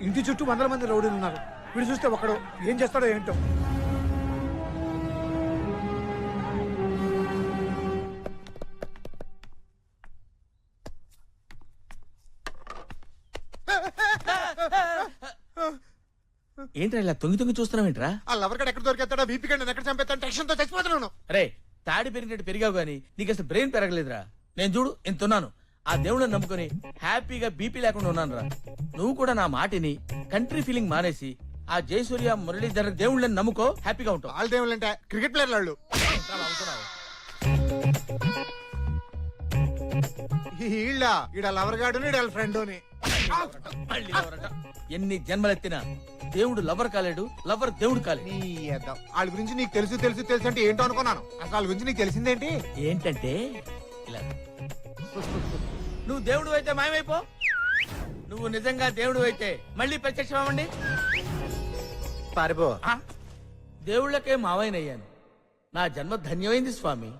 ఇంటి చుట్టూ 100 మంది రౌడీలు ఉన్నారు. వీడు చూస్తే ఒకడు ఏం చేస్తాడో ఏంటో. ఏంట్రా ఇలా తొంగి తొంగి చూస్తున్నావేంట్రా? ఆ లవర్ గడ్ ఎక్కడ దొరికేస్తాడో వీపీ గండి ఎక్కడ చంపేస్తాను టెన్షన్ తో చచ్చిపోతున్నాను. రే తాడి పెరిగినట్టు పెరిగావు గానీ నీకు అసలు బ్రెయిన్ పెరగలేదురా. నేను చూడు ఎంత ఉన్నాను. ఆ దేవుడిని నమ్ముకుని హ్యాపీగా బీపీ లేకుండా ఉన్నాను రా. నువ్వు కూడా నా మాటిని కంట్రీ ఫీలింగ్ మానేసి ఆ జయసూర్య మురళీధర్ దేవుళ్ళని నమ్ముకో, హ్యాపీగా ఉంటావు. వాళ్ళ దేవుళ్ళు అంటే క్రికెట్ ప్లేయర్లు వాళ్ళు. ఈళ్ళ ఈడ లవర్ గాడు ఈడ ఫ్రెండ్ అని. ఎన్ని జన్మలెత్తినా దేవుడు లవర్ కాలేడు, లవర్ దేవుడు కాలేడు. వాళ్ళ గురించి నీకు తెలుసు తెలుసు తెలుసు అంటే ఏంటో అనుకున్నాను. అసలు వాళ్ళ గురించి నీకు తెలిసిందేంటి? ఏంటంటే ఇలా నువ్వు దేవుడు అయితే మాయమైపో. నువ్వు నిజంగా దేవుడు అయితే మళ్ళీ ప్రత్యక్షం అవ్వండి. పారిపో. దేవుళ్ళకే మావైనయ్యాను. నా జన్మ ధన్యమైంది స్వామి.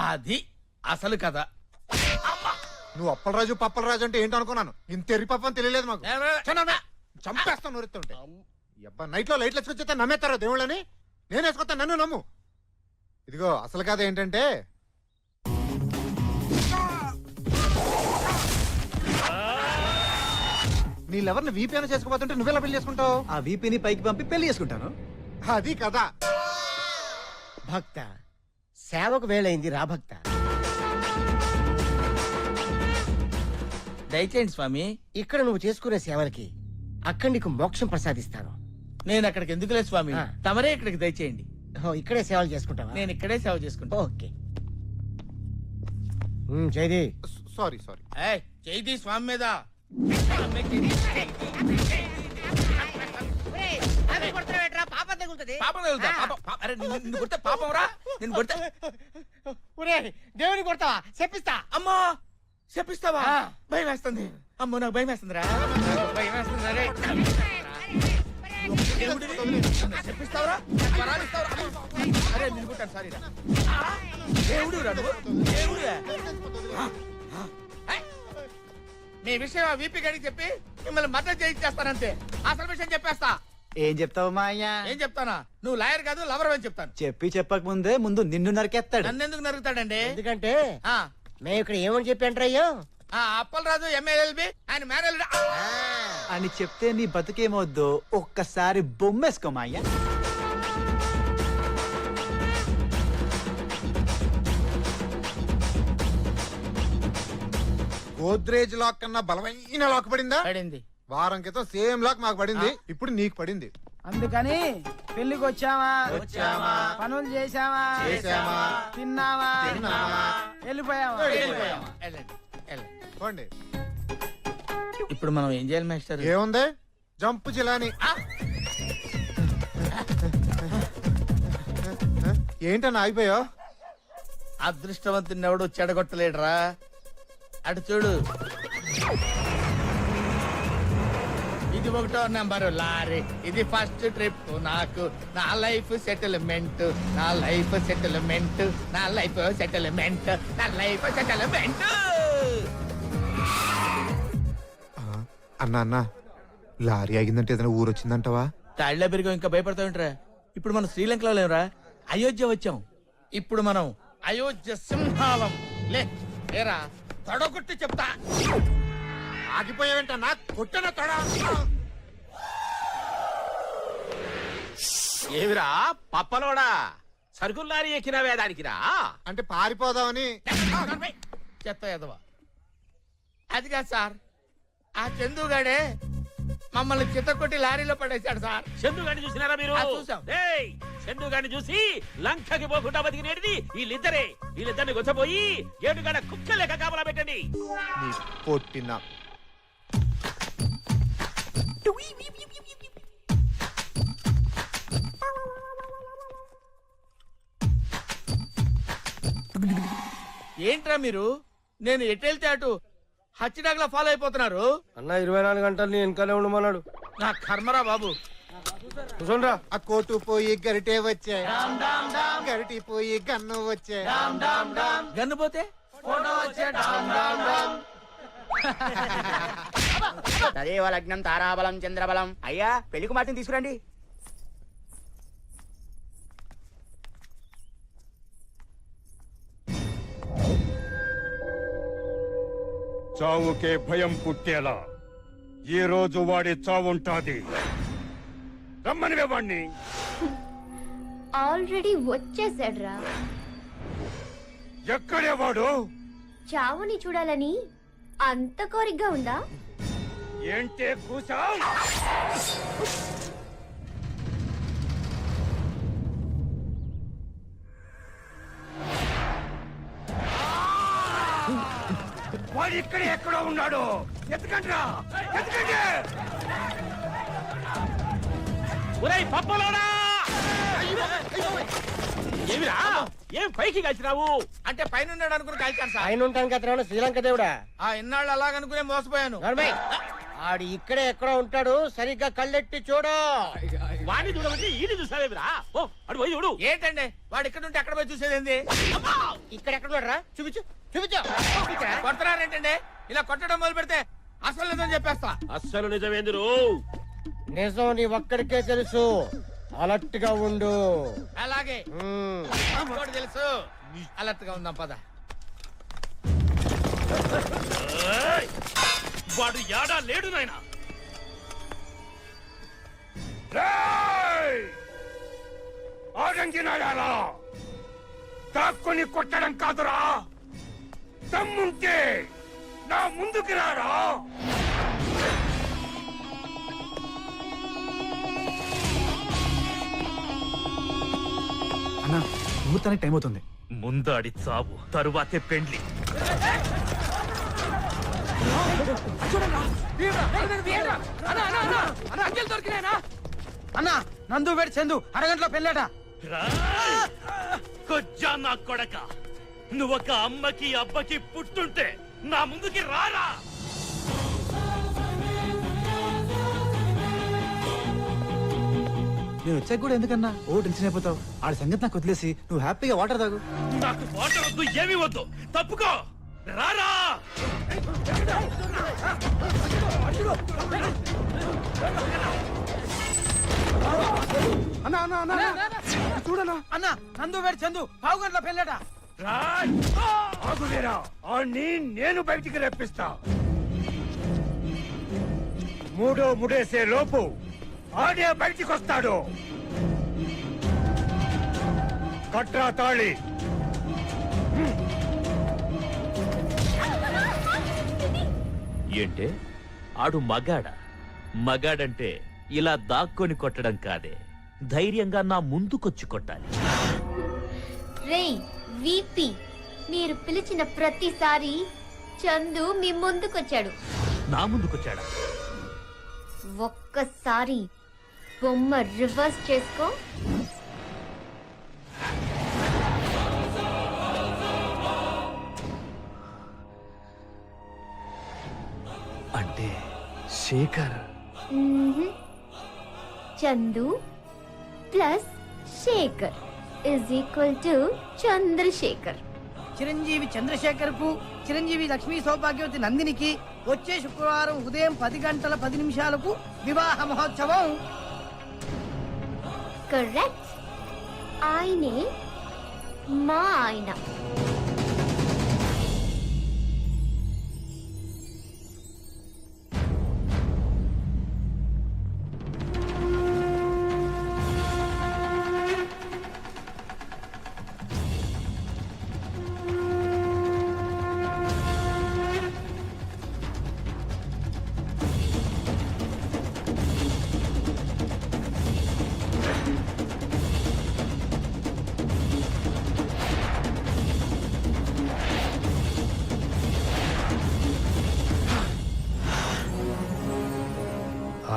అది అసలు కథ. నువ్వు అప్పలరాజు పప్పలరాజు అంటే ఏంటో అనుకున్నాను. ఇంత ఎర్రి పప్పని తెలియలేదు మాకు. చంపేస్తాను నూరెత్తుంటే. అబ్బా నైట్ లో లైట్లు వేసుకొచ్చేస్తే నమ్మేస్తారా దేవుళ్ళని? నేను వేసుకొస్తా, నన్ను నమ్ము. ఇదిగో అసలు కథ ఏంటంటే నీళ్ళెవరిని వీపీ అని చేసుకోబోతుంటే నువ్వెలా పెళ్లి చేసుకుంటావు? ఆ వీపీని పైకి పంపి పెళ్లి చేసుకుంటాను. అది కదా. భక్త సేవకు వేళైంది రా భక్త. దయచేయండి స్వామి. ఇక్కడ నువ్వు చేసుకునే సేవలకి అక్కడ నీకు మోక్షం ప్రసాదిస్తాను. నేను అక్కడికి ఎందుకులే స్వామి, తమరే ఇక్కడికి దయచేయండి. ఇక్కడే సేవలు చేసుకుంటావా? నేను ఇక్కడే సేవ చేసుకుంటా. ఓకే. జైది. Sorry sorry. చేయి స్వామి మీద. దేవుని కొడతావా? చెప్పిస్తా. అమ్మా చెప్పిస్తావా? భయం వేస్తుంది. అమ్మో నాకు భయం వేస్తుందిరా. భయం వేస్తుంది. చెప్పిస్తావరా? అరే నిలుగుంటాను. సారీ రా. దేవుడు రాడు. దేవుడు మీ విషయం ఆ వీపీ గడికి చెప్పి మిమ్మల్ని మద్దతు చేయించేస్తానంతే. అసలు విషయం చెప్పేస్తా. ఏం చెప్తావు మా అయ్యా? ఏం చెప్తానా? నువ్వు లాయర్ కాదు లవర్ అని చెప్తాను. చెప్పక ముందే ముందు నిన్ను నరికేస్తాడు. నన్ను ఎందుకు నరుగుతాడండి? ఎందుకంటే మేము ఇక్కడ ఏమని చెప్పి అంటారు అయ్యో? అప్పలరాజు ఎమ్మెల్యేబి ఆయన మేనల్లుడు అని చెప్తే నీ బతుకేమొద్దు. ఒక్కసారి బొమ్మేసుకో మా అయ్యా. గోద్రేజ్ లాక్ కన్నా బలమైన లాక్ పడిందా? పడింది. వారం క్రితం సేమ్ లాక్ మాకు పడింది. ఇప్పుడు నీకు పడింది. అందుకని పెళ్లికి వచ్చామా, పనులు చేసామా, తిన్నామా, వెళ్ళిపోయామా. ఇప్పుడు మనం ఏం చేయాలి మాస్టర్? ఏముంది, జంప్ జిలాని. ఏంటన్నా ఆగిపోయావు? అదృష్టవంతుని ఎవడు చెడగొట్టలేడురా. అటు చూడు, ఇది 1వ నెంబరు లారీ. ఇది ఫస్ట్ ట్రిప్ నాకు. నా లైఫ్ సెటిల్మెంట్, నా లైఫ్ సెటిల్మెంట్, నా లైఫ్ సెటిల్మెంట్, నా లైఫ్ సెటిల్మెంట్. అన్నా అన్నా, లారీ ఆగిందంటే ఏదైనా ఊరు వచ్చిందంటవా? తాళ్ళ పెరిగా ఇంకా భయపడతా ఉంటారా? ఇప్పుడు మనం శ్రీలంకలో లేవురా, అయోధ్య వచ్చాం. ఇప్పుడు మనం అయోధ్య సింహాలం. లేరా తొడగొట్టి చెప్తా. ఆగిపోయావేంటన్నా? కొట్టన తొడ. ఏమిరా పప్పలోడా, సరుకుల్లారి ఎక్కినవే దానికిరా? అంటే పారిపోదామని. చెత్త ఎదవా. అది కాదు సార్, ఆ చందుగాడే మమ్మల్ని చిత్తకొట్టి లారీలో పడేశాడు సార్. చందు గారిని చూసినారా మీరు? చూసాం. చందు గారిని చూసి లంకకి పోకుండా బతికినేది వీళ్ళిద్దరే. వీళ్ళిద్దరిని గొచ్చపోయి ఏడుగడ కుక్క లెక్క కాపలా పెట్టండి. పొట్టిన ఏంట్రా మీరు? నేను ఎటు వెళ్తే అటు హచ్చిడాగ్లా ఫాలో అయిపోతున్నారు. అన్న 24 గంటలు నీ వెనకాలే ఉండమన్నాడు. నా కర్మరా బాబు. కూర్చోండ్రా. ఆ కోటు పోయి గరిటే వచ్చే, గరిటి పోయి గన్ను వచ్చే. గన్ను పోతే తదేవ లగ్నం తారాబలం చంద్రబలం. అయ్యా పెళ్లి కుమార్తెని తీసుకురండి. చావుకే భయం పుట్టేలా ఈ రోజు వాడి చావుంటాది. రమ్మనివే వాణ్ణి. ఆల్రెడీ వచ్చేసాడ్రా. ఎక్కడే వాడు? చావుని చూడాలని అంత కోరికగా ఉందా? ఏంటే కూసా? వాడు ఇక్కడ ఎక్కడో ఉన్నాడు. ఎత్తుకండ్రా, ఎత్తుకండి. ఒరేయ్ పప్పలోడా! ఏమిరా ఏం పైకి కాల్చినావు? అంటే పైన ఉన్నాడు అనుకుని కాల్చాను సార్. ఆయన ఉంటాను కదా శ్రీలంక దేవుడా. ఆ ఇన్నాళ్ళు అలాగనుకునే మోసపోయాను. నడమై. ఆడు ఇక్కడే ఎక్కడో ఉంటాడు, సరిగ్గా కళ్ళెట్టి చూడు. వాణ్ణి చూడమంటే ఈయన చూసావేమిరా? ఓ అడు పోయి చూడు. ఏంటండి వాడు ఇక్కడ ఉంటే అక్కడ పోయి చూసేది? ఇక్కడ ఎక్కడ ఉన్నాడు రా? చూపించు చూపించు. కొడుతున్నారేంటండి? ఇలా కొట్టడం మొదలు పెడితే అసలు లేదని చెప్పేస్తా. అస్సలు నిజమేందురు. నిజం నీ ఒక్కడికే తెలుసు. అలర్ట్ గా ఉండు. అలాగే ఇంకోటి తెలుసు. అలర్ట్ గా ఉందాం పద. ఏయ్! వాడు యాడా లేడు నాయనా. ఆగంగినాయాలా దాక్కుని కొట్టడం కాదురా. దమ్ముంటే నా ముందుకు రారా. అన్నా ముహూర్తానికి టైం అవుతుంది. ముందాడి చావు తరువాతే పెండ్లి. అన్నా నందు వేడి చందు అరగంటలో పెళ్ళాట. కొజ్జా నా కొడక, నువ్వొక అమ్మకి అబ్బకి పుట్టుంటే నా ముందుకి రారా. నేను వచ్చాక కూడా ఎందుకన్నా ఓ టెన్షన్ అయిపోతావు. ఆడి సంగతి నాకు వదిలేసి నువ్వు హ్యాపీగా వాటర్ తాగు. నాకు వాటర్ వద్దు, ఏమీ వద్దు. తప్పుకో, రారా. చూడనా అన్న నందు వేడి చందు పావు గంటలో పెళ్ళాట. ఆగులేరా, ఆణ్ణి నేను బయటికి రప్పిస్తా. మూడో ముడేసే లోపు ఆడే బయటికి వస్తాడు. కట్రా తాళి. ఏంటే ఆడు మగాడంటే ఇలా దాక్కొని కొట్టడం కాదే, ధైర్యంగా నా ముందుకొచ్చి కొట్టాలి. రేయ్ వీపీ, మీరు పిలిచిన ప్రతిసారి చందు మీ ముందుకొచ్చాడు. నా ముందుకొచ్చాడా? ఒక్కసారి బొమ్మ రివర్స్ చేసుకో. అంటే Shekhar. Chandu plus Shekhar is equal to Chandrashekhar. Chiranjeevi Chandrashekhar కు చిరంజీవి లక్ష్మీ సౌభాగ్యవతి నందినికి వచ్చే శుక్రవారం ఉదయం 10 గంటల 10 నిమిషాలకు వివాహ మహోత్సవం. కరెక్ట్. ఆయనే మా ఆయన.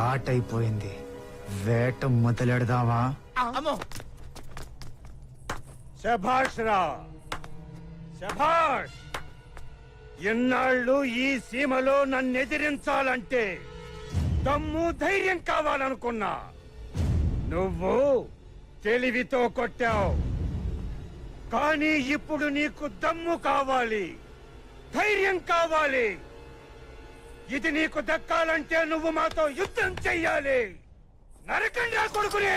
ఆట అయిపోయింది. వేట మొదలెడదామా? అమ్మో శభాష్ రా, శభాష్. ఎన్నాళ్ళు ఈ సీమలో నన్ను ఎదిరించాలంటే దమ్ము ధైర్యం కావాలనుకున్నా. నువ్వు తెలివితో కొట్టావు, కానీ ఇప్పుడు నీకు దమ్ము కావాలి, ధైర్యం కావాలి. ఇది నీకు దక్కాలంటే నువ్వు మాతో యుద్ధం చెయ్యాలి. నరకండి ఆ కొడుకుని.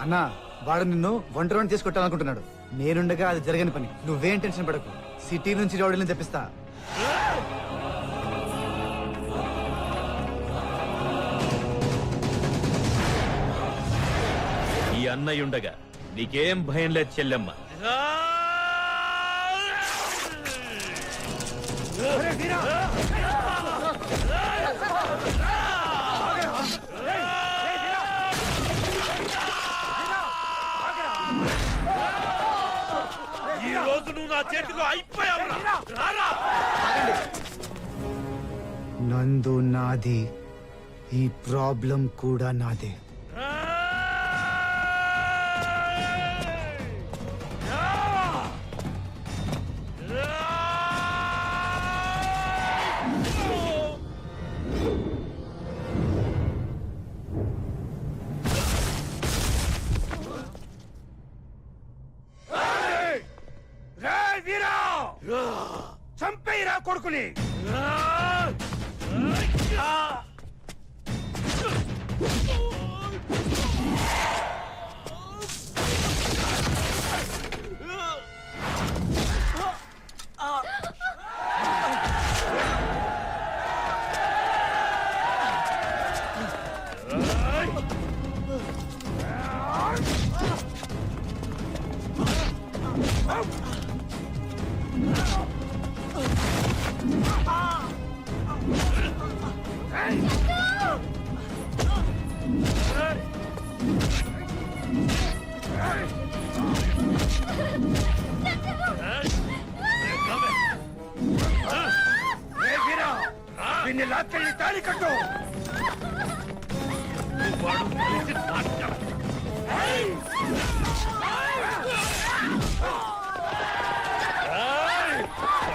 అన్నా వాడు నిన్ను ఒంటరి చేసుకొట్టాలనుకుంటున్నాడు. నేనుండగా అది జరగని పని. నువ్వేం టెన్షన్ పడకు. సిటీ నుంచి రౌడీలను తెప్పిస్తా. ఈ అన్నయ్యుండగా నీకేం భయం లేదు చెల్లెమ్మ. ఈ రోజు నువ్వు నా చేతిలో అయిపోయావురా. నందు నాది, ఈ ప్రాబ్లం కూడా నాదే. చంపేరా కొడుకుని. దీన్ని లాక్కెళ్ళి తాళి కట్టు.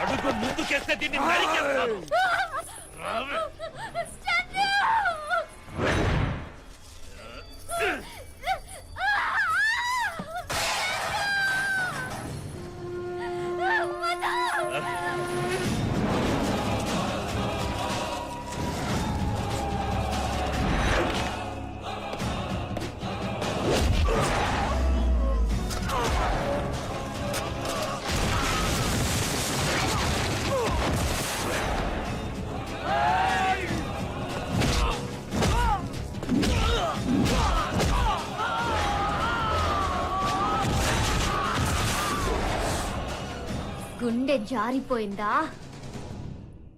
అడుగు ముందుకేస్తే దీన్ని నరికేస్తాను. గుండె జారిపోయిందా?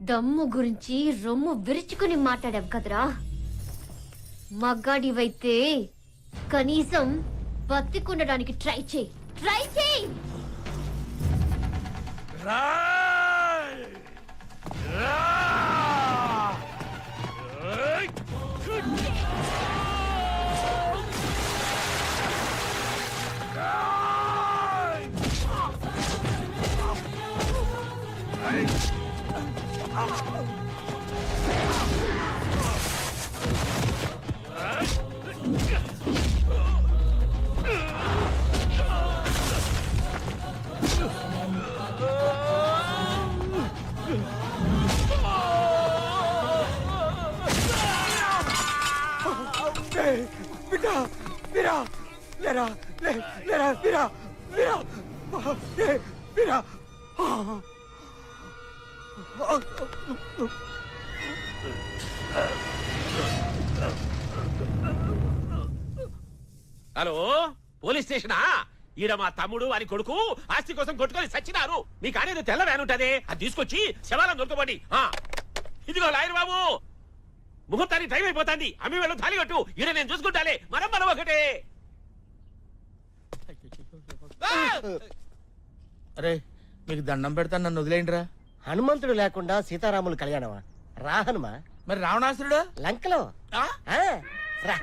దమ్ము గురించి రొమ్ము విరుచుకుని మాట్లాడావు కదరా. మగాడివైతే కనీసం బతికుండడానికి ట్రై చేయి. హలో, పోలీస్ స్టేషనా? ఈడ మా తమ్ముడు వారి కొడుకు ఆస్తి కోసం కొట్టుకొని సచ్చినారు. మీకు అనేది తెల్ల వ్యాన్ ఉంటది, అది తీసుకొచ్చి శవాలను దొరకబడి. ఇదిగో లాయర్ బాబు, ముహూర్తానికి టైం అయిపోతుంది. అమ్మి వెళ్ళు, తాళి కట్టు. ఈడ నేను చూసుకుంటాలే. మనం ఒకటే. అరే మీకు దండం పెడతాను, నన్ను వదిలేయండిరా. హనుమంతుడు లేకుండా సీతారాములు కళ్యాణమా? రా హనుమా. మరి రావణాసురుడు లంకలో ఆ? ఆ, రా